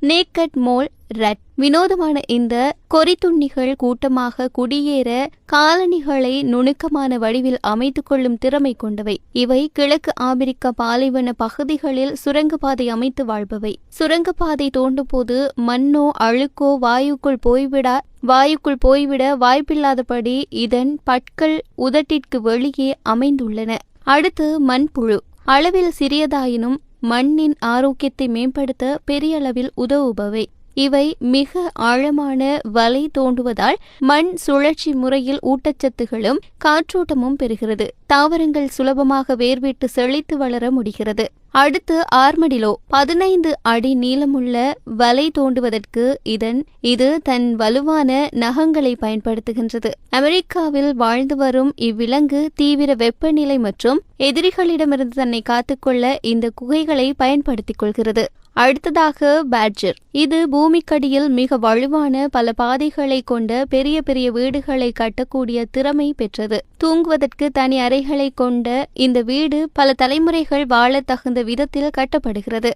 Naked mole ரட். வினோதமான இந்த கொறித்துண்ணிகள் கூட்டமாக குடியேற காலனிகளை நுணுக்கமான வடிவில் அமைத்துக் கொள்ளும் திறமை கொண்டவை. இவை கிழக்கு ஆப்பிரிக்க பாலைவன பகுதிகளில் சுரங்கப்பாதை அமைத்து வாழ்பவை. சுரங்கப்பாதை தோண்டும் போது மண்ணோ அழுக்கோ வாயுக்குள் போய்விட வாய்ப்பில்லாதபடி இதன் பற்கள் உதட்டிற்கு வெளியே அமைந்துள்ளன. அடுத்து மண்புழு. அளவில் சிறியதாயினும் மண்ணின் ஆரோக்கியத்தை மேம்படுத்த பெரிய அளவில் உதவுபவை. இவை மிக ஆழமான வலை தோண்டுவதால் மண் சுழற்சி முறையில் ஊட்டச்சத்துகளும் காற்றோட்டமும் பெறுகிறது. தாவரங்கள் சுலபமாக வேர்விட்டு செழித்து வளர முடிகிறது. அடுத்து ஆர்மடிலோ. 15 அடி நீளமுள்ள வலை தோண்டுவதற்கு இது தன் வலுவான நகங்களை பயன்படுத்துகின்றது. அமெரிக்காவில் வாழ்ந்து வரும் இவ்விலங்கு தீவிர வெப்பநிலை மற்றும் எதிரிகளிடமிருந்து தன்னை காத்துக்கொள்ள இந்த குகைகளை பயன்படுத்திக் கொள்கிறது. அடுத்ததாக பேட்ஜர். இது பூமிக்கடியில் மிக வலுவான பல பாதைகளை கொண்ட பெரிய பெரிய வீடுகளை கட்டக்கூடிய திறமை பெற்றது. தூங்குவதற்கு தனி அறைகளை கொண்ட இந்த வீடு பல தலைமுறைகள் வாழ தகுந்த விதத்தில் கட்டப்படுகிறது.